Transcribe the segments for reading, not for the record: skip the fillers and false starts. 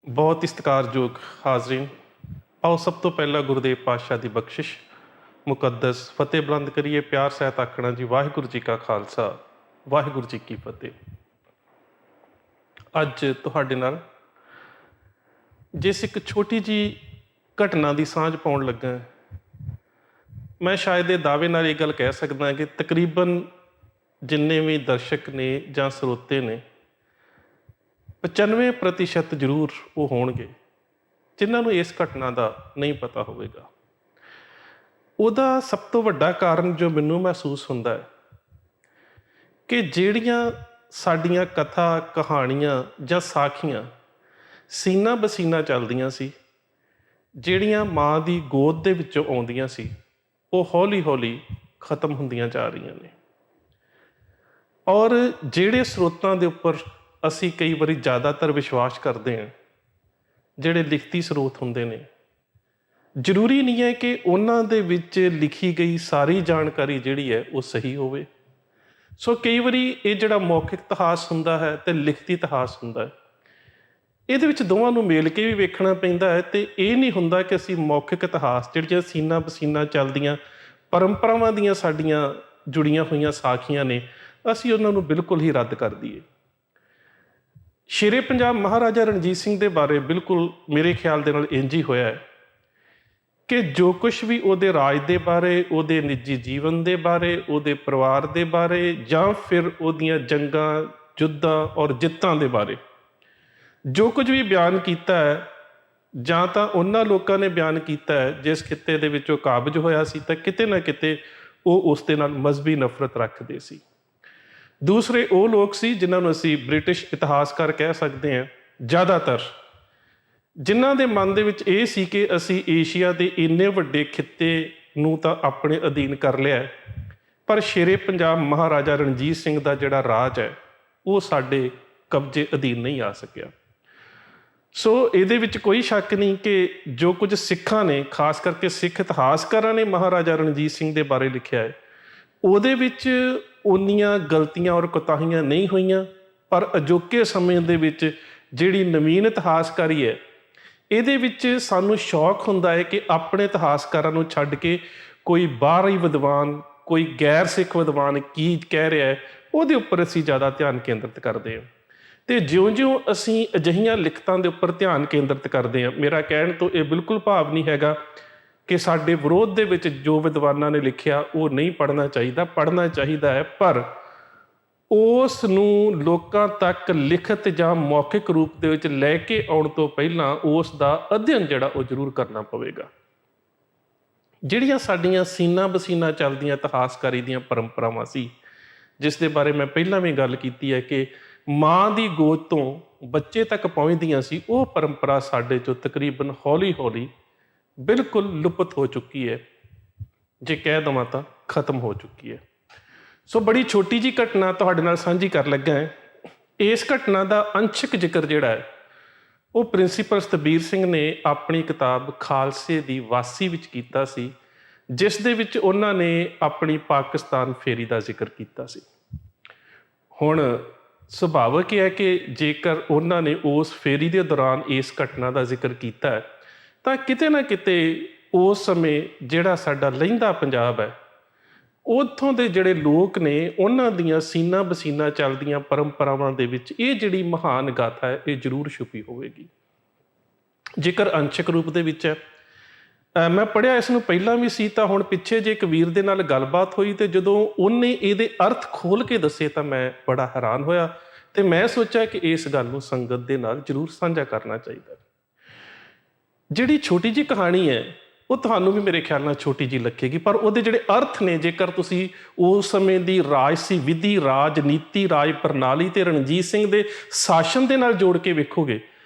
ਬਹੁਤ ਹੀ ਸਤਿਕਾਰਯੋਗ ਹਾਜ਼ਰੀਨ, ਆਓ ਸਭ ਤੋਂ ਪਹਿਲਾਂ ਗੁਰਦੇਵ ਪਾਤਸ਼ਾਹ ਦੀ ਬਖਸ਼ਿਸ਼ ਮੁਕੱਦਸ ਫਤਿਹ ਬੁਲੰਦ ਕਰੀਏ। ਪਿਆਰ ਸਹਿਤ ਆਖਣਾ ਜੀ ਵਾਹਿਗੁਰੂ ਜੀ ਕਾ ਖਾਲਸਾ, ਵਾਹਿਗੁਰੂ ਜੀ ਕੀ ਫਤਿਹ। ਅੱਜ ਤੁਹਾਡੇ ਨਾਲ ਜਿਸ ਇੱਕ ਛੋਟੀ ਜਿਹੀ ਘਟਨਾ ਦੀ ਸਾਂਝ ਪਾਉਣ ਲੱਗਾ, ਮੈਂ ਸ਼ਾਇਦ ਇਹ ਦਾਅਵੇ ਨਾਲ ਇਹ ਗੱਲ ਕਹਿ ਸਕਦਾ ਕਿ ਤਕਰੀਬਨ ਜਿੰਨੇ ਵੀ ਦਰਸ਼ਕ ਨੇ ਜਾਂ ਸਰੋਤੇ ਨੇ 95% ਜ਼ਰੂਰ ਉਹ ਹੋਣਗੇ ਜਿਨ੍ਹਾਂ ਨੂੰ ਇਸ ਘਟਨਾ ਦਾ ਨਹੀਂ ਪਤਾ ਹੋਵੇਗਾ। ਉਹਦਾ ਸਭ ਤੋਂ ਵੱਡਾ ਕਾਰਨ ਜੋ ਮੈਨੂੰ ਮਹਿਸੂਸ ਹੁੰਦਾ ਹੈ ਕਿ ਜਿਹੜੀਆਂ ਸਾਡੀਆਂ ਕਥਾ ਕਹਾਣੀਆਂ ਜਾਂ ਸਾਖੀਆਂ ਸੀਨਾ ਬਸੀਨਾ ਚੱਲਦੀਆਂ ਸੀ, ਜਿਹੜੀਆਂ ਮਾਂ ਦੀ ਗੋਦ ਦੇ ਵਿੱਚੋਂ ਆਉਂਦੀਆਂ ਸੀ, ਉਹ ਹੌਲੀ ਹੌਲੀ ਖਤਮ ਹੁੰਦੀਆਂ ਜਾ ਰਹੀਆਂ ਨੇ। ਔਰ ਜਿਹੜੇ ਸਰੋਤਾਂ ਦੇ ਉੱਪਰ ਅਸੀਂ ਕਈ ਵਾਰੀ ਜ਼ਿਆਦਾਤਰ ਵਿਸ਼ਵਾਸ ਕਰਦੇ ਹਾਂ, ਜਿਹੜੇ ਲਿਖਤੀ ਸਰੋਤ ਹੁੰਦੇ ਨੇ, ਜ਼ਰੂਰੀ ਨਹੀਂ ਹੈ ਕਿ ਉਹਨਾਂ ਦੇ ਵਿੱਚ ਲਿਖੀ ਗਈ ਸਾਰੀ ਜਾਣਕਾਰੀ ਜਿਹੜੀ ਹੈ ਉਹ ਸਹੀ ਹੋਵੇ। ਸੋ ਕਈ ਵਾਰੀ ਇਹ ਜਿਹੜਾ ਮੌਖਿਕ ਇਤਿਹਾਸ ਹੁੰਦਾ ਹੈ ਅਤੇ ਲਿਖਤੀ ਇਤਿਹਾਸ ਹੁੰਦਾ ਹੈ, ਇਹਦੇ ਵਿੱਚ ਦੋਵਾਂ ਨੂੰ ਮੇਲ ਕੇ ਵੀ ਵੇਖਣਾ ਪੈਂਦਾ ਹੈ। ਅਤੇ ਇਹ ਨਹੀਂ ਹੁੰਦਾ ਕਿ ਅਸੀਂ ਮੌਖਿਕ ਇਤਿਹਾਸ ਜਿਹੜੀਆਂ ਸੀਨਾ ਬਸੀਨਾ ਚੱਲਦੀਆਂ ਪਰੰਪਰਾਵਾਂ ਦੀਆਂ ਸਾਡੀਆਂ ਜੁੜੀਆਂ ਹੋਈਆਂ ਸਾਖੀਆਂ ਨੇ, ਅਸੀਂ ਉਹਨਾਂ ਨੂੰ ਬਿਲਕੁਲ ਹੀ ਰੱਦ ਕਰ ਦਈਏ। ਸ਼ੇਰੇ ਪੰਜਾਬ ਮਹਾਰਾਜਾ ਰਣਜੀਤ ਸਿੰਘ ਦੇ ਬਾਰੇ ਬਿਲਕੁਲ ਮੇਰੇ ਖਿਆਲ ਦੇ ਨਾਲ ਇੰਝ ਹੀ ਹੋਇਆ ਹੈ ਕਿ ਜੋ ਕੁਛ ਵੀ ਉਹਦੇ ਰਾਜ ਦੇ ਬਾਰੇ, ਉਹਦੇ ਨਿੱਜੀ ਜੀਵਨ ਦੇ ਬਾਰੇ, ਉਹਦੇ ਪਰਿਵਾਰ ਦੇ ਬਾਰੇ, ਜਾਂ ਫਿਰ ਉਹਦੀਆਂ ਜੰਗਾਂ ਯੁੱਧਾਂ ਔਰ ਜਿੱਤਾਂ ਦੇ ਬਾਰੇ ਜੋ ਕੁਝ ਵੀ ਬਿਆਨ ਕੀਤਾ ਹੈ, ਜਾਂ ਤਾਂ ਉਹਨਾਂ ਲੋਕਾਂ ਨੇ ਬਿਆਨ ਕੀਤਾ ਹੈ ਜਿਸ ਖਿੱਤੇ ਦੇ ਵਿੱਚ ਉਹ ਕਾਬਜ ਹੋਇਆ ਸੀ, ਤਾਂ ਕਿਤੇ ਨਾ ਕਿਤੇ ਉਹ ਉਸ ਦੇ ਨਾਲ ਮਜ਼ਹਬੀ ਨਫ਼ਰਤ ਰੱਖਦੇ ਸੀ। ਦੂਸਰੇ ਉਹ ਲੋਕ ਸੀ ਜਿਨ੍ਹਾਂ ਨੂੰ ਅਸੀਂ ਬ੍ਰਿਟਿਸ਼ ਇਤਿਹਾਸਕਾਰ ਕਹਿ ਸਕਦੇ ਹਾਂ, ਜ਼ਿਆਦਾਤਰ ਜਿਨ੍ਹਾਂ ਦੇ ਮਨ ਦੇ ਵਿੱਚ ਇਹ ਸੀ ਕਿ ਅਸੀਂ ਏਸ਼ੀਆ ਦੇ ਇੰਨੇ ਵੱਡੇ ਖਿੱਤੇ ਨੂੰ ਤਾਂ ਆਪਣੇ ਅਧੀਨ ਕਰ ਲਿਆ, ਪਰ ਸ਼ੇਰੇ ਪੰਜਾਬ ਮਹਾਰਾਜਾ ਰਣਜੀਤ ਸਿੰਘ ਦਾ ਜਿਹੜਾ ਰਾਜ ਹੈ ਉਹ ਸਾਡੇ ਕਬਜ਼ੇ ਅਧੀਨ ਨਹੀਂ ਆ ਸਕਿਆ। ਸੋ ਇਹਦੇ ਵਿੱਚ ਕੋਈ ਸ਼ੱਕ ਨਹੀਂ ਕਿ ਜੋ ਕੁਝ ਸਿੱਖਾਂ ਨੇ, ਖਾਸ ਕਰਕੇ ਸਿੱਖ ਇਤਿਹਾਸਕਾਰਾਂ ਨੇ ਮਹਾਰਾਜਾ ਰਣਜੀਤ ਸਿੰਘ ਦੇ ਬਾਰੇ ਲਿਖਿਆ ਹੈ, ਉਹਦੇ ਵਿੱਚ ਓਨੀਆਂ ਗਲਤੀਆਂ ਔਰ ਕੋਤਾਹੀਆਂ ਨਹੀਂ ਹੋਈਆਂ। ਪਰ ਅਜੋਕੇ ਸਮੇਂ ਦੇ ਵਿੱਚ ਜਿਹੜੀ ਨਵੀਨ ਇਤਿਹਾਸਕਾਰੀ ਹੈ, ਇਹਦੇ ਵਿੱਚ ਸਾਨੂੰ ਸ਼ੌਕ ਹੁੰਦਾ ਹੈ ਕਿ ਆਪਣੇ ਇਤਿਹਾਸਕਾਰਾਂ ਨੂੰ ਛੱਡ ਕੇ ਕੋਈ ਬਾਹਰੀ ਵਿਦਵਾਨ, ਕੋਈ ਗੈਰ ਸਿੱਖ ਵਿਦਵਾਨ ਕੀ ਕਹਿ ਰਿਹਾ ਹੈ, ਉਹਦੇ ਉੱਪਰ ਅਸੀਂ ਜ਼ਿਆਦਾ ਧਿਆਨ ਕੇਂਦਰਿਤ ਕਰਦੇ ਹਾਂ। ਅਤੇ ਜਿਉਂ-ਜਿਉਂ ਅਸੀਂ ਅਜਿਹੀਆਂ ਲਿਖਤਾਂ ਦੇ ਉੱਪਰ ਧਿਆਨ ਕੇਂਦਰਿਤ ਕਰਦੇ ਹਾਂ, ਮੇਰਾ ਕਹਿਣ ਤੋਂ ਇਹ ਬਿਲਕੁਲ ਭਾਵ ਨਹੀਂ ਹੈਗਾ ਕਿ ਸਾਡੇ ਵਿਰੋਧ ਦੇ ਵਿੱਚ ਜੋ ਵਿਦਵਾਨਾਂ ਨੇ ਲਿਖਿਆ ਉਹ ਨਹੀਂ ਪੜ੍ਹਨਾ ਚਾਹੀਦਾ, ਪੜ੍ਹਨਾ ਚਾਹੀਦਾ ਹੈ, ਪਰ ਉਸ ਨੂੰ ਲੋਕਾਂ ਤੱਕ ਲਿਖਤ ਜਾਂ ਮੌਖਿਕ ਰੂਪ ਦੇ ਵਿੱਚ ਲੈ ਕੇ ਆਉਣ ਤੋਂ ਪਹਿਲਾਂ ਉਸ ਦਾ ਅਧਿਐਨ ਜਿਹੜਾ ਉਹ ਜ਼ਰੂਰ ਕਰਨਾ ਪਵੇਗਾ। ਜਿਹੜੀਆਂ ਸਾਡੀਆਂ ਸੀਨਾ ਬਸੀਨਾ ਚੱਲਦੀਆਂ ਇਤਿਹਾਸਕਾਰੀ ਦੀਆਂ ਪਰੰਪਰਾਵਾਂ ਸੀ, ਜਿਸ ਦੇ ਬਾਰੇ ਮੈਂ ਪਹਿਲਾਂ ਵੀ ਗੱਲ ਕੀਤੀ ਹੈ ਕਿ ਮਾਂ ਦੀ ਗੋਦ ਤੋਂ ਬੱਚੇ ਤੱਕ ਪਹੁੰਚਦੀਆਂ ਸੀ, ਉਹ ਪਰੰਪਰਾ ਸਾਡੇ 'ਚੋਂ ਤਕਰੀਬਨ ਹੌਲੀ ਹੌਲੀ ਬਿਲਕੁਲ ਲੁਪਤ ਹੋ ਚੁੱਕੀ ਹੈ, ਜੇ ਕਹਿ ਦੇਵਾਂ ਤਾਂ ਖਤਮ ਹੋ ਚੁੱਕੀ ਹੈ। ਸੋ ਬੜੀ ਛੋਟੀ ਜਿਹੀ ਘਟਨਾ ਤੁਹਾਡੇ ਨਾਲ ਸਾਂਝੀ ਕਰ ਲੱਗਾ ਹੈ। ਇਸ ਘਟਨਾ ਦਾ ਅੰਸ਼ਕ ਜ਼ਿਕਰ ਜਿਹੜਾ ਹੈ ਉਹ ਪ੍ਰਿੰਸੀਪਲ ਸਤਬੀਰ ਸਿੰਘ ਨੇ ਆਪਣੀ ਕਿਤਾਬ ਖਾਲਸੇ ਦੀ ਵਾਸੀ ਵਿੱਚ ਕੀਤਾ ਸੀ, ਜਿਸ ਦੇ ਵਿੱਚ ਉਹਨਾਂ ਨੇ ਆਪਣੀ ਪਾਕਿਸਤਾਨ ਫੇਰੀ ਦਾ ਜ਼ਿਕਰ ਕੀਤਾ ਸੀ। ਹੁਣ ਸੁਭਾਵਿਕ ਹੈ ਕਿ ਜੇਕਰ ਉਹਨਾਂ ਨੇ ਉਸ ਫੇਰੀ ਦੇ ਦੌਰਾਨ ਇਸ ਘਟਨਾ ਦਾ ਜ਼ਿਕਰ ਕੀਤਾ ਹੈ, ਤਾਂ ਕਿਤੇ ਨਾ ਕਿਤੇ ਉਸ ਸਮੇਂ ਜਿਹੜਾ ਸਾਡਾ ਲਹਿੰਦਾ ਪੰਜਾਬ ਹੈ, ਉੱਥੋਂ ਦੇ ਜਿਹੜੇ ਲੋਕ ਨੇ, ਉਹਨਾਂ ਦੀਆਂ ਸੀਨਾ ਬਸੀਨਾ ਚੱਲਦੀਆਂ ਪਰੰਪਰਾਵਾਂ ਦੇ ਵਿੱਚ ਇਹ ਜਿਹੜੀ ਮਹਾਨ ਗਾਥਾ ਹੈ ਇਹ ਜ਼ਰੂਰ ਛੁਪੀ ਹੋਵੇਗੀ। ਜੇਕਰ ਅੰਸ਼ਕ ਰੂਪ ਦੇ ਵਿੱਚ ਹੈ, ਮੈਂ ਪੜ੍ਹਿਆ ਇਸ ਨੂੰ ਪਹਿਲਾਂ ਵੀ ਸੀ, ਤਾਂ ਹੁਣ ਪਿੱਛੇ ਜੇ ਇੱਕ ਵੀਰ ਦੇ ਨਾਲ ਗੱਲਬਾਤ ਹੋਈ ਅਤੇ ਜਦੋਂ ਉਹਨੇ ਇਹਦੇ ਅਰਥ ਖੋਲ੍ਹ ਕੇ ਦੱਸੇ ਤਾਂ ਮੈਂ ਬੜਾ ਹੈਰਾਨ ਹੋਇਆ, ਅਤੇ ਮੈਂ ਸੋਚਿਆ ਕਿ ਇਸ ਗੱਲ ਨੂੰ ਸੰਗਤ ਦੇ ਨਾਲ ਜ਼ਰੂਰ ਸਾਂਝਾ ਕਰਨਾ ਚਾਹੀਦਾ। ਜਿਹੜੀ ਛੋਟੀ ਜਿਹੀ ਕਹਾਣੀ ਹੈ ਉਹ ਤੁਹਾਨੂੰ ਵੀ ਮੇਰੇ ਖਿਆਲ ਨਾਲ ਛੋਟੀ ਜਿਹੀ ਲੱਗੇਗੀ, ਪਰ ਉਹਦੇ ਜਿਹੜੇ ਅਰਥ ਨੇ, ਜੇਕਰ ਤੁਸੀਂ ਉਸ ਸਮੇਂ ਦੀ ਰਾਜਸੀ ਵਿਧੀ, ਰਾਜਨੀਤੀ, ਰਾਜ ਪ੍ਰਣਾਲੀ ਅਤੇ ਰਣਜੀਤ ਸਿੰਘ ਦੇ ਸ਼ਾਸਨ ਦੇ ਨਾਲ ਜੋੜ ਕੇ ਵੇਖੋਗੇ,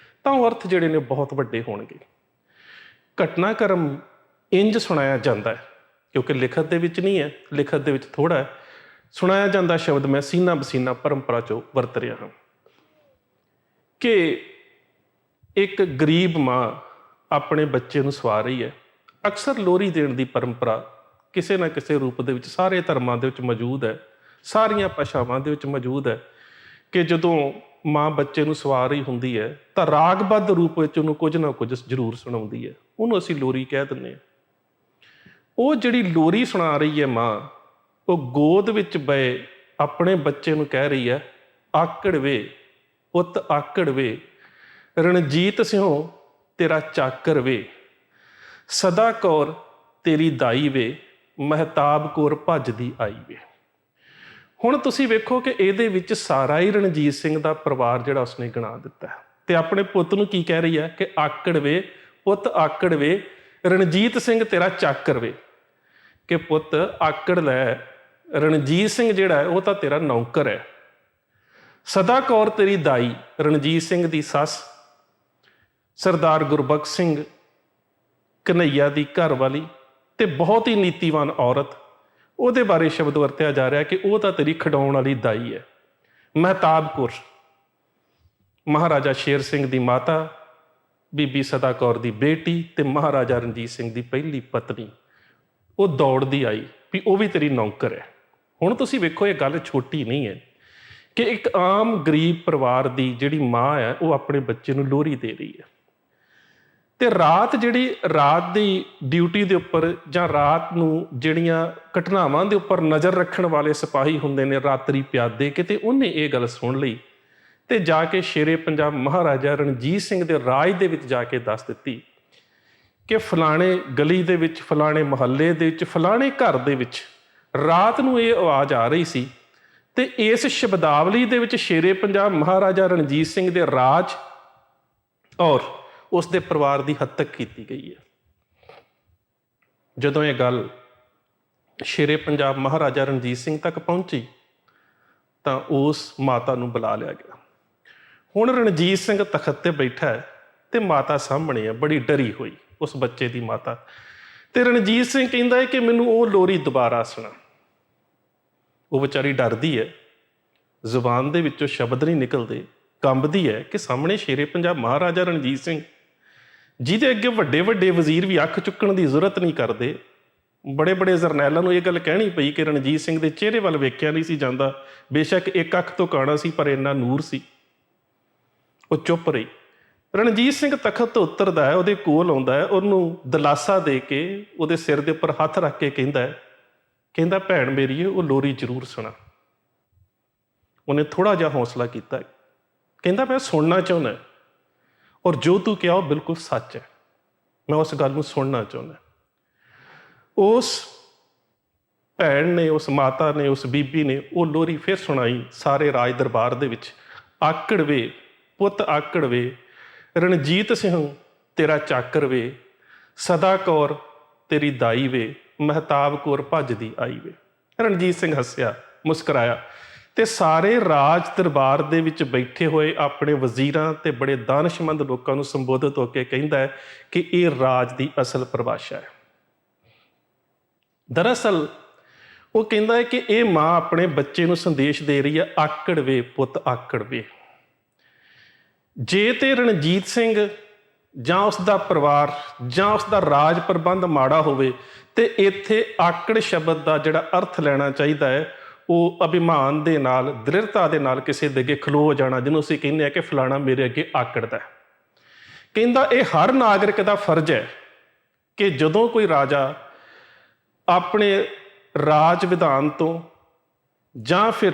ਤਾਂ ਉਹ ਅਰਥ ਜਿਹੜੇ ਨੇ ਬਹੁਤ ਵੱਡੇ ਹੋਣਗੇ। ਘਟਨਾਕ੍ਰਮ ਇੰਝ ਸੁਣਾਇਆ ਜਾਂਦਾ ਹੈ, ਕਿਉਂਕਿ ਲਿਖਤ ਦੇ ਵਿੱਚ ਨਹੀਂ ਹੈ, ਲਿਖਤ ਦੇ ਵਿੱਚ ਥੋੜ੍ਹਾ ਹੈ, ਸੁਣਾਇਆ ਜਾਂਦਾ ਸ਼ਬਦ ਮੈਂ ਸੀਨਾ ਬਸੀਨਾ ਪਰੰਪਰਾ 'ਚੋਂ ਵਰਤ ਰਿਹਾ ਹਾਂ ਕਿ ਇੱਕ ਗਰੀਬ ਮਾਂ ਆਪਣੇ ਬੱਚੇ ਨੂੰ ਸਵਾ ਰਹੀ ਹੈ। ਅਕਸਰ ਲੋਹਰੀ ਦੇਣ ਦੀ ਪਰੰਪਰਾ ਕਿਸੇ ਨਾ ਕਿਸੇ ਰੂਪ ਦੇ ਵਿੱਚ ਸਾਰੇ ਧਰਮਾਂ ਦੇ ਵਿੱਚ ਮੌਜੂਦ ਹੈ, ਸਾਰੀਆਂ ਭਾਸ਼ਾਵਾਂ ਦੇ ਵਿੱਚ ਮੌਜੂਦ ਹੈ ਕਿ ਜਦੋਂ ਮਾਂ ਬੱਚੇ ਨੂੰ ਸਵਾ ਰਹੀ ਹੁੰਦੀ ਹੈ ਤਾਂ ਰਾਗਬੱਧ ਰੂਪ ਵਿੱਚ ਉਹਨੂੰ ਕੁਝ ਨਾ ਕੁਝ ਜ਼ਰੂਰ ਸੁਣਾਉਂਦੀ ਹੈ, ਉਹਨੂੰ ਅਸੀਂ ਲੋਰੀ ਕਹਿ ਦਿੰਦੇ ਹਾਂ। ਉਹ ਜਿਹੜੀ ਲੋਰੀ ਸੁਣਾ ਰਹੀ ਹੈ ਮਾਂ, ਉਹ ਗੋਦ ਵਿੱਚ ਪਏ ਆਪਣੇ ਬੱਚੇ ਨੂੰ ਕਹਿ ਰਹੀ ਹੈ, ਆਕੜ ਵੇ ਪੁੱਤ ਆਕੜ ਵੇ, ਰਣਜੀਤ ਸਿੰਘੋ ਤੇਰਾ ਚਾਕਰ ਵੇ, ਸਦਾ ਕੌਰ ਤੇਰੀ ਦਾਈ ਵੇ, ਮਹਿਤਾਬ ਕੌਰ ਭੱਜਦੀ ਆਈ ਵੇ। ਹੁਣ ਤੁਸੀਂ ਵੇਖੋ ਕਿ ਇਹਦੇ ਵਿੱਚ ਸਾਰਾ ਹੀ ਰਣਜੀਤ ਸਿੰਘ ਦਾ ਪਰਿਵਾਰ ਜਿਹੜਾ ਉਸਨੇ ਗਿਣਾ ਦਿੱਤਾ ਹੈ, ਤੇ ਆਪਣੇ ਪੁੱਤ ਨੂੰ ਕੀ ਕਹਿ ਰਹੀ ਹੈ ਕਿ ਆਕੜ ਵੇ ਪੁੱਤ ਆਕੜ ਵੇ, ਰਣਜੀਤ ਸਿੰਘ ਤੇਰਾ ਚਾਕਰ ਵੇ, ਕਿ ਪੁੱਤ ਆਕੜ ਲੈ, ਰਣਜੀਤ ਸਿੰਘ ਜਿਹੜਾ ਹੈ ਉਹ ਤਾਂ ਤੇਰਾ ਨੌਕਰ ਹੈ। ਸਦਾ ਕੌਰ ਤੇਰੀ ਦਾਈ, ਰਣਜੀਤ ਸਿੰਘ ਦੀ ਸੱਸ ਸਰਦਾਰ ਗੁਰਬਖਸ਼ ਸਿੰਘ ਕਨ੍ਹਈਆ ਦੀ ਘਰ ਵਾਲੀ ਤੇ ਬਹੁਤ ਹੀ ਨੀਤੀਵਾਨ ਔਰਤ, ਉਹਦੇ ਬਾਰੇ ਸ਼ਬਦ ਵਰਤਿਆ ਜਾ ਰਿਹਾ ਕਿ ਉਹ ਤਾਂ ਤੇਰੀ ਖਿਡਾਉਣ ਵਾਲੀ ਦਾਈ ਹੈ। ਮਹਿਤਾਬ ਕੌਰ ਮਹਾਰਾਜਾ ਸ਼ੇਰ ਸਿੰਘ ਦੀ ਮਾਤਾ, ਬੀਬੀ ਸਦਾ ਕੌਰ ਦੀ ਬੇਟੀ ਤੇ ਮਹਾਰਾਜਾ ਰਣਜੀਤ ਸਿੰਘ ਦੀ ਪਹਿਲੀ ਪਤਨੀ, ਉਹ ਦੌੜਦੀ ਆਈ ਵੀ ਉਹ ਵੀ ਤੇਰੀ ਨੌਕਰ ਹੈ। ਹੁਣ ਤੁਸੀਂ ਵੇਖੋ ਇਹ ਗੱਲ ਛੋਟੀ ਨਹੀਂ ਹੈ ਕਿ ਇੱਕ ਆਮ ਗਰੀਬ ਪਰਿਵਾਰ ਦੀ ਜਿਹੜੀ ਮਾਂ ਹੈ ਉਹ ਆਪਣੇ ਬੱਚੇ ਨੂੰ ਲੋਰੀ ਦੇ ਰਹੀ ਹੈ, ਤੇ ਰਾਤ ਦੀ ਡਿਊਟੀ ਦੇ ਉੱਪਰ ਜਾਂ ਰਾਤ ਨੂੰ ਜਿਹੜੀਆਂ ਘਟਨਾਵਾਂ ਦੇ ਉੱਪਰ ਨਜ਼ਰ ਰੱਖਣ ਵਾਲੇ ਸਿਪਾਹੀ ਹੁੰਦੇ ਨੇ, ਰਾਤਰੀ ਪਿਆਦੇ, ਕਿਤੇ ਉਹਨੇ ਇਹ ਗੱਲ ਸੁਣ ਲਈ ਤੇ ਜਾ ਕੇ ਸ਼ੇਰੇ ਪੰਜਾਬ ਮਹਾਰਾਜਾ ਰਣਜੀਤ ਸਿੰਘ ਦੇ ਰਾਜ ਦੇ ਵਿੱਚ ਜਾ ਕੇ ਦੱਸ ਦਿੱਤੀ ਕਿ ਫਲਾਣੇ ਗਲੀ ਦੇ ਵਿੱਚ, ਫਲਾਣੇ ਮੁਹੱਲੇ ਦੇ ਵਿੱਚ, ਫਲਾਣੇ ਘਰ ਦੇ ਵਿੱਚ ਰਾਤ ਨੂੰ ਇਹ ਆਵਾਜ਼ ਆ ਰਹੀ ਸੀ, ਤੇ ਇਸ ਸ਼ਬਦਾਵਲੀ ਦੇ ਵਿੱਚ ਸ਼ੇਰੇ ਪੰਜਾਬ ਮਹਾਰਾਜਾ ਰਣਜੀਤ ਸਿੰਘ ਦੇ ਰਾਜ ਔਰ ਉਸ ਦੇ ਪਰਿਵਾਰ ਦੀ ਹੱਤਕ ਕੀਤੀ ਗਈ ਹੈ। ਜਦੋਂ ਇਹ ਗੱਲ ਸ਼ੇਰੇ ਪੰਜਾਬ ਮਹਾਰਾਜਾ ਰਣਜੀਤ ਸਿੰਘ ਤੱਕ ਪਹੁੰਚੀ ਤਾਂ ਉਸ ਮਾਤਾ ਨੂੰ ਬੁਲਾ ਲਿਆ ਗਿਆ। ਹੁਣ ਰਣਜੀਤ ਸਿੰਘ ਤਖਤ ਤੇ ਬੈਠਾ ਹੈ ਤੇ ਮਾਤਾ ਸਾਹਮਣੇ ਹੈ, ਬੜੀ ਡਰੀ ਹੋਈ ਉਸ ਬੱਚੇ ਦੀ ਮਾਤਾ, ਤੇ ਰਣਜੀਤ ਸਿੰਘ ਕਹਿੰਦਾ ਹੈ ਕਿ ਮੈਨੂੰ ਉਹ ਲੋਰੀ ਦੁਬਾਰਾ ਸੁਣਾ। ਉਹ ਵਿਚਾਰੀ ਡਰਦੀ ਹੈ, ਜ਼ੁਬਾਨ ਦੇ ਵਿੱਚੋਂ ਸ਼ਬਦ ਨਹੀਂ ਨਿਕਲਦੇ, ਕੰਬਦੀ ਹੈ ਕਿ ਸਾਹਮਣੇ ਸ਼ੇਰੇ ਪੰਜਾਬ ਮਹਾਰਾਜਾ ਰਣਜੀਤ ਸਿੰਘ, ਜਿਹਦੇ ਅੱਗੇ ਵੱਡੇ ਵੱਡੇ ਵਜ਼ੀਰ ਵੀ ਅੱਖ ਚੁੱਕਣ ਦੀ ਜ਼ਰੂਰਤ ਨਹੀਂ ਕਰਦੇ, ਬੜੇ ਬੜੇ ਜਰਨੈਲਾਂ ਨੂੰ ਇਹ ਗੱਲ ਕਹਿਣੀ ਪਈ ਕਿ ਰਣਜੀਤ ਸਿੰਘ ਦੇ ਚਿਹਰੇ ਵੱਲ ਵੇਖਿਆ ਨਹੀਂ ਸੀ ਜਾਂਦਾ, ਬੇਸ਼ੱਕ ਇੱਕ ਅੱਖ ਤੋਂ ਕਾਣਾ ਸੀ ਪਰ ਇੰਨਾ ਨੂਰ ਸੀ। ਉਹ ਚੁੱਪ ਰਹੀ। ਰਣਜੀਤ ਸਿੰਘ ਤਖਤ ਤੋਂ ਉਤਰਦਾ ਹੈ, ਉਹਦੇ ਕੋਲ ਆਉਂਦਾ ਹੈ, ਉਹਨੂੰ ਦਿਲਾਸਾ ਦੇ ਕੇ ਉਹਦੇ ਸਿਰ ਦੇ ਉੱਪਰ ਹੱਥ ਰੱਖ ਕੇ ਕਹਿੰਦਾ ਭੈਣ ਮੇਰੀਏ ਉਹ ਲੋਰੀ ਜ਼ਰੂਰ ਸੁਣਾ। ਉਹਨੇ ਥੋੜ੍ਹਾ ਜਿਹਾ ਹੌਸਲਾ ਕੀਤਾ, ਕਹਿੰਦਾ ਮੈਂ ਸੁਣਨਾ ਚਾਹੁੰਦਾ, ਔਰ ਜੋ ਤੂੰ ਕਿਹਾ ਉਹ ਬਿਲਕੁਲ ਸੱਚ ਹੈ, ਮੈਂ ਉਸ ਗੱਲ ਨੂੰ ਸੁਣਨਾ ਚਾਹੁੰਦਾ। ਉਸ ਭੈਣ ਨੇ, ਉਸ ਮਾਤਾ ਨੇ, ਉਸ ਬੀਬੀ ਨੇ ਉਹ ਲੋਰੀ ਫਿਰ ਸੁਣਾਈ ਸਾਰੇ ਰਾਜ ਦਰਬਾਰ ਦੇ ਵਿੱਚ। ਆਕੜ ਵੇ ਪੁੱਤ ਆਕੜ ਵੇ, ਰਣਜੀਤ ਸਿੰਘ ਤੇਰਾ ਚਾਕਰ ਵੇ, ਸਦਾ ਕੌਰ ਤੇਰੀ ਦਾਈ ਵੇ, ਮਹਿਤਾਬ ਕੌਰ ਭੱਜਦੀ ਆਈ ਵੇ। ਰਣਜੀਤ ਸਿੰਘ ਹੱਸਿਆ, ਮੁਸਕਰਾਇਆ ਤੇ ਸਾਰੇ ਰਾਜ ਦਰਬਾਰ ਦੇ ਵਿੱਚ ਬੈਠੇ ਹੋਏ ਆਪਣੇ ਵਜ਼ੀਰਾਂ ਤੇ ਬੜੇ ਦਾਨਿਸ਼ਮੰਦ ਲੋਕਾਂ ਨੂੰ ਸੰਬੋਧਿਤ ਹੋ ਕੇ ਕਹਿੰਦਾ ਹੈ ਕਿ ਇਹ ਰਾਜ ਦੀ ਅਸਲ ਪਰਿਭਾਸ਼ਾ ਹੈ। ਦਰਅਸਲ ਉਹ ਕਹਿੰਦਾ ਹੈ ਕਿ ਇਹ ਮਾਂ ਆਪਣੇ ਬੱਚੇ ਨੂੰ ਸੰਦੇਸ਼ ਦੇ ਰਹੀ ਹੈ, ਆਕੜ ਵੇ ਪੁੱਤ ਆਕੜ ਵੇ। ਜੇ ਤੇ ਰਣਜੀਤ ਸਿੰਘ ਜਾਂ ਉਸ ਦਾ ਪਰਿਵਾਰ ਜਾਂ ਉਸ ਦਾ ਰਾਜ ਪ੍ਰਬੰਧ ਮਾੜਾ ਹੋਵੇ ਤੇ ਇੱਥੇ ਆਕੜ ਸ਼ਬਦ ਦਾ ਜਿਹੜਾ ਅਰਥ ਲੈਣਾ ਚਾਹੀਦਾ ਹੈ ਉਹ ਅਭਿਮਾਨ ਦੇ ਨਾਲ, ਦ੍ਰਿੜਤਾ ਦੇ ਨਾਲ ਕਿਸੇ ਦੇ ਅੱਗੇ ਖਲੋ ਜਾਣਾ, ਜਿਹਨੂੰ ਅਸੀਂ ਕਹਿੰਦੇ ਹਾਂ ਕਿ ਫਲਾਣਾ ਮੇਰੇ ਅੱਗੇ ਆਕੜਦਾ। ਕਹਿੰਦਾ ਇਹ ਹਰ ਨਾਗਰਿਕ ਦਾ ਫਰਜ਼ ਹੈ ਕਿ ਜਦੋਂ ਕੋਈ ਰਾਜਾ ਆਪਣੇ ਰਾਜ ਵਿਧਾਨ ਤੋਂ ਜਾਂ ਫਿਰ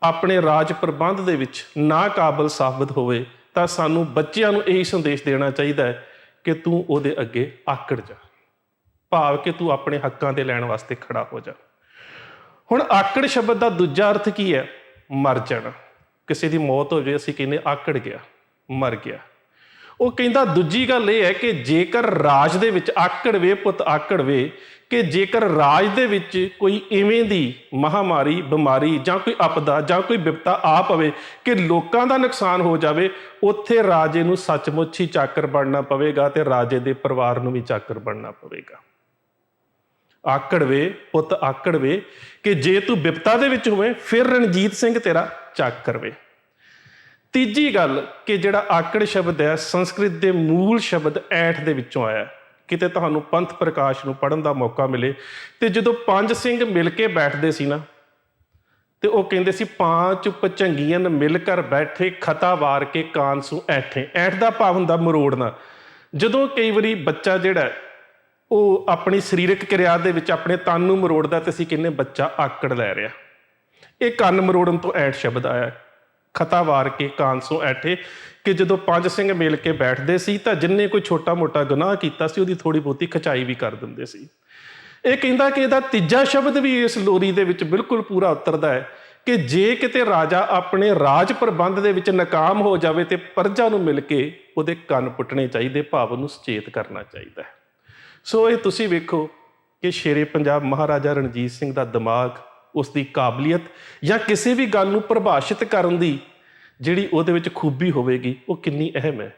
ਆਪਣੇ ਰਾਜ ਪ੍ਰਬੰਧ ਦੇ ਵਿੱਚ ਨਾਕਾਬਲ ਸਾਬਤ ਹੋਵੇ ਤਾਂ ਸਾਨੂੰ ਬੱਚਿਆਂ ਨੂੰ ਇਹੀ ਸੰਦੇਸ਼ ਦੇਣਾ ਚਾਹੀਦਾ ਹੈ ਕਿ ਤੂੰ ਉਹਦੇ ਅੱਗੇ ਆਕੜ ਜਾ, ਭਾਵ ਕਿ ਤੂੰ ਆਪਣੇ ਹੱਕਾਂ ਦੇ ਲੈਣ ਵਾਸਤੇ ਖੜਾ ਹੋ ਜਾ। ਹੁਣ ਆਕੜ ਸ਼ਬਦ ਦਾ ਦੂਜਾ ਅਰਥ ਕੀ ਹੈ? ਮਰ ਜਾਣਾ। ਕਿਸੇ ਦੀ ਮੌਤ ਹੋ ਜਾਵੇ ਅਸੀਂ ਕਹਿੰਦੇ ਆਕੜ ਗਿਆ, ਮਰ ਗਿਆ। ਉਹ ਕਹਿੰਦਾ ਦੂਜੀ ਗੱਲ ਇਹ ਹੈ ਕਿ ਜੇਕਰ ਰਾਜ ਦੇ ਵਿੱਚ ਆਕੜ ਵੇ ਪੁੱਤ ਆਕੜ ਵੇ, ਕਿ ਜੇਕਰ ਰਾਜ ਦੇ ਵਿੱਚ ਕੋਈ ਇਵੇਂ ਦੀ ਮਹਾਮਾਰੀ, ਬਿਮਾਰੀ ਜਾਂ ਕੋਈ ਆਪਦਾ ਜਾਂ ਕੋਈ ਵਿਪਤਾ ਆ ਪਵੇ ਕਿ ਲੋਕਾਂ ਦਾ ਨੁਕਸਾਨ ਹੋ ਜਾਵੇ, ਉੱਥੇ ਰਾਜੇ ਨੂੰ ਸੱਚਮੁੱਚ ਹੀ ਚਾਕਰ ਬਣਨਾ ਪਵੇਗਾ ਤੇ ਰਾਜੇ ਦੇ ਪਰਿਵਾਰ ਨੂੰ ਵੀ ਚਾਕਰ ਬਣਨਾ ਪਵੇਗਾ। ਆਕੜ ਵੇ ਪੁੱਤ ਆਕੜ ਵੇ, ਕਿ ਜੇ ਤੂੰ ਵਿਪਤਾ ਦੇ ਵਿੱਚ ਹੋਵੇਂ ਫਿਰ ਰਣਜੀਤ ਸਿੰਘ ਤੇਰਾ ਚਾਕਰ ਵੇ। ਤੀਜੀ ਗੱਲ ਕਿ ਜਿਹੜਾ ਆਕੜ ਸ਼ਬਦ ਹੈ ਸੰਸਕ੍ਰਿਤ ਦੇ ਮੂਲ ਸ਼ਬਦ ਐਂਠ ਦੇ ਵਿੱਚੋਂ ਆਇਆ। ਕਿਤੇ ਤੁਹਾਨੂੰ ਪੰਥ ਪ੍ਰਕਾਸ਼ ਨੂੰ ਪੜ੍ਹਨ ਦਾ ਮੌਕਾ ਮਿਲੇ ਤੇ ਜਦੋਂ ਪੰਜ ਸਿੰਘ ਮਿਲ ਕੇ ਬੈਠਦੇ ਸੀ ਨਾ ਤੇ ਉਹ ਕਹਿੰਦੇ ਸੀ ਪਾਂਚ ਭੁਜੰਗੀਆਂ ਮਿਲ ਕਰ ਬੈਠੇ ਖਤਾ ਵਾਰ ਕੇ ਕਾਨਸੂ ਐਠੇ। ਐਠ ਦਾ ਭਾਵ ਹੁੰਦਾ ਮਰੋੜਨਾ। ਜਦੋਂ ਕਈ ਵਾਰੀ ਬੱਚਾ ਜਿਹੜਾ ਹੈ, ਉਹ ਆਪਣੀ ਸਰੀਰਕ ਕਿਰਿਆ ਦੇ ਵਿੱਚ ਆਪਣੇ ਤਨ ਨੂੰ ਮਰੋੜਦਾ ਤੇ ਅਸੀਂ ਕਹਿੰਦੇ ਬੱਚਾ ਆਕੜ ਲੈ ਰਿਹਾ। ਇਹ ਕੰਨ ਮਰੋੜਨ ਤੋਂ ਐਠ ਸ਼ਬਦ ਆਇਆ। ਖਤਾ ਵਾਰ ਕੇ ਕਾਨਸੋਂ ਐਠੇ, ਕਿ ਜਦੋਂ ਪੰਜ ਸਿੰਘ ਮਿਲ ਕੇ ਬੈਠਦੇ ਸੀ ਤਾਂ ਜਿੰਨੇ ਕੋਈ ਛੋਟਾ ਮੋਟਾ ਗੁਨਾਹ ਕੀਤਾ ਸੀ ਉਹਦੀ ਥੋੜ੍ਹੀ ਬਹੁਤੀ ਖਚਾਈ ਵੀ ਕਰ ਦਿੰਦੇ ਸੀ। ਇਹ ਕਹਿੰਦਾ ਕਿ ਇਹਦਾ ਤੀਜਾ ਸ਼ਬਦ ਵੀ ਇਸ ਲੋਰੀ ਦੇ ਵਿੱਚ ਬਿਲਕੁਲ ਪੂਰਾ ਉਤਰਦਾ ਹੈ ਕਿ ਜੇ ਕਿਤੇ ਰਾਜਾ ਆਪਣੇ ਰਾਜ ਪ੍ਰਬੰਧ ਦੇ ਵਿੱਚ ਨਾਕਾਮ ਹੋ ਜਾਵੇ ਤੇ ਪ੍ਰਜਾ ਨੂੰ ਮਿਲ ਕੇ ਉਹਦੇ ਕੰਨ ਪੁੱਟਣੇ ਚਾਹੀਦੇ, ਭਾਵ ਉਹਨੂੰ ਸੁਚੇਤ ਕਰਨਾ ਚਾਹੀਦਾ ਹੈ। ਸੋ ਇਹ ਤੁਸੀਂ ਵੇਖੋ ਕਿ ਸ਼ੇਰੇ ਪੰਜਾਬ ਮਹਾਰਾਜਾ ਰਣਜੀਤ ਸਿੰਘ ਦਾ ਦਿਮਾਗ, ਉਸ ਦੀ ਕਾਬਲੀਅਤ ਜਾਂ ਕਿਸੇ ਵੀ ਗੱਲ ਨੂੰ ਪਰਿਭਾਸ਼ਿਤ ਕਰਨ ਦੀ ਜਿਹੜੀ ਉਹਦੇ ਵਿੱਚ ਖੂਬੀ ਹੋਵੇਗੀ ਉਹ ਕਿੰਨੀ ਅਹਿਮ ਹੈ।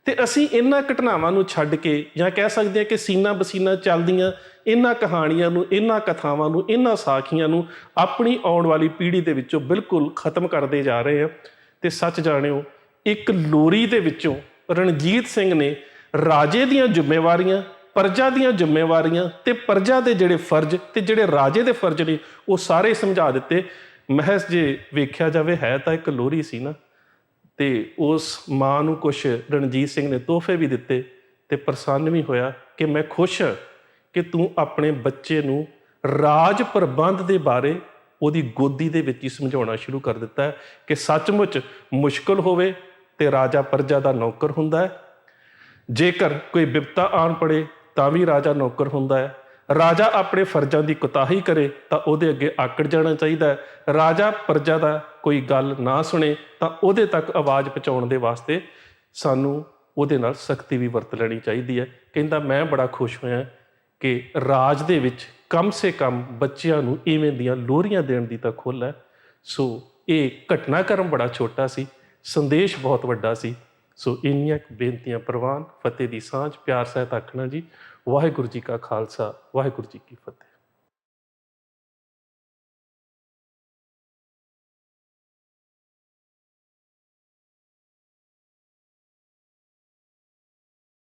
ਤੇ ਅਸੀਂ ਇਹਨਾਂ ਘਟਨਾਵਾਂ ਨੂੰ ਛੱਡ ਕੇ ਜਾਂ ਕਹਿ ਸਕਦੇ ਹਾਂ ਕਿ ਸੀਨਾ ਬਸੀਨਾ ਚੱਲਦੀਆਂ ਇਹਨਾਂ ਕਹਾਣੀਆਂ ਨੂੰ, ਇਹਨਾਂ ਕਥਾਵਾਂ ਨੂੰ, ਇਹਨਾਂ ਸਾਖੀਆਂ ਨੂੰ ਆਪਣੀ ਆਉਣ ਵਾਲੀ ਪੀੜ੍ਹੀ ਦੇ ਵਿੱਚੋਂ ਬਿਲਕੁਲ ਖਤਮ ਕਰਦੇ ਜਾ ਰਹੇ ਹਾਂ। ਤੇ ਸੱਚ ਜਾਣਿਓ, ਇੱਕ ਲੋਰੀ ਦੇ ਵਿੱਚੋਂ ਰਣਜੀਤ ਸਿੰਘ ਨੇ ਰਾਜੇ ਦੀਆਂ ਜ਼ਿੰਮੇਵਾਰੀਆਂ, ਪ੍ਰਜਾ ਦੀਆਂ ਜ਼ਿੰਮੇਵਾਰੀਆਂ ਤੇ ਪ੍ਰਜਾ ਦੇ ਜਿਹੜੇ ਫਰਜ਼ ਤੇ ਜਿਹੜੇ ਰਾਜੇ ਦੇ ਫਰਜ਼ ਨੇ ਉਹ ਸਾਰੇ ਸਮਝਾ ਦਿੱਤੇ। ਮਹਿਜ਼ ਜੇ ਵੇਖਿਆ ਜਾਵੇ ਹੈ ਤਾਂ ਇੱਕ ਲੋਰੀ ਸੀ ਨਾ, ਤੇ ਉਸ ਮਾਂ ਨੂੰ ਕੁਛ ਰਣਜੀਤ ਸਿੰਘ ਨੇ ਤੋਹਫੇ ਵੀ ਦਿੱਤੇ ਤੇ ਪ੍ਰਸੰਨ ਵੀ ਹੋਇਆ ਕਿ ਮੈਂ ਖੁਸ਼ ਹਾਂ ਕਿ ਤੂੰ ਆਪਣੇ ਬੱਚੇ ਨੂੰ ਰਾਜ ਪ੍ਰਬੰਧ ਦੇ ਬਾਰੇ ਉਹਦੀ ਗੋਦੀ ਦੇ ਵਿੱਚ ਹੀ ਸਮਝਾਉਣਾ ਸ਼ੁਰੂ ਕਰ ਦਿੱਤਾ ਹੈ ਕਿ ਸੱਚਮੁੱਚ ਮੁਸ਼ਕਲ ਹੋਵੇ ਤੇ ਰਾਜਾ ਪ੍ਰਜਾ ਦਾ ਨੌਕਰ ਹੁੰਦਾ ਹੈ। ਜੇਕਰ ਕੋਈ ਬਿਪਤਾ ਆਣ ਪੜੇ ਤਾਂ ਵੀ ਰਾਜਾ ਨੌਕਰ ਹੁੰਦਾ ਹੈ। ਰਾਜਾ ਆਪਣੇ ਫਰਜ਼ਾਂ ਦੀ ਕੁਤਾਹੀ ਕਰੇ ਤਾਂ ਉਹਦੇ ਅੱਗੇ ਆਕੜ ਜਾਣਾ ਚਾਹੀਦਾ ਹੈ। ਰਾਜਾ ਪ੍ਰਜਾ ਦਾ ਕੋਈ ਗੱਲ ਨਾ ਸੁਣੇ ਤਾਂ ਉਹਦੇ ਤੱਕ ਆਵਾਜ਼ ਪਹੁੰਚਾਉਣ ਦੇ ਵਾਸਤੇ ਸਾਨੂੰ ਉਹਦੇ ਨਾਲ ਸਖਤੀ ਵੀ ਵਰਤ ਲੈਣੀ ਚਾਹੀਦੀ ਹੈ। ਕਹਿੰਦਾ ਮੈਂ ਬੜਾ ਖੁਸ਼ ਹੋਇਆ ਕਿ ਰਾਜ ਦੇ ਵਿੱਚ ਕਮ ਸੇ ਕਮ ਬੱਚਿਆਂ ਨੂੰ ਇਵੇਂ ਦੀਆਂ ਲੋਰੀਆਂ ਦੇਣ ਦੀ ਤਾਂ ਖੁੱਲ੍ਹ ਹੈ। ਸੋ ਇਹ ਘਟਨਾਕ੍ਰਮ ਬੜਾ ਛੋਟਾ ਸੀ, ਸੰਦੇਸ਼ ਬਹੁਤ ਵੱਡਾ ਸੀ। ਸੋ ਇੰਨੀਆਂ ਬੇਨਤੀਆਂ ਪ੍ਰਵਾਨ, ਫਤਿਹ ਦੀ ਸਾਂਝ, ਪਿਆਰ ਸਹਿਤ ਆਖਣਾ ਜੀ। ਵਾਹਿਗੁਰੂ ਜੀ ਕਾ ਖਾਲਸਾ, ਵਾਹਿਗੁਰੂ ਜੀ ਕੀ ਫਤਿਹ।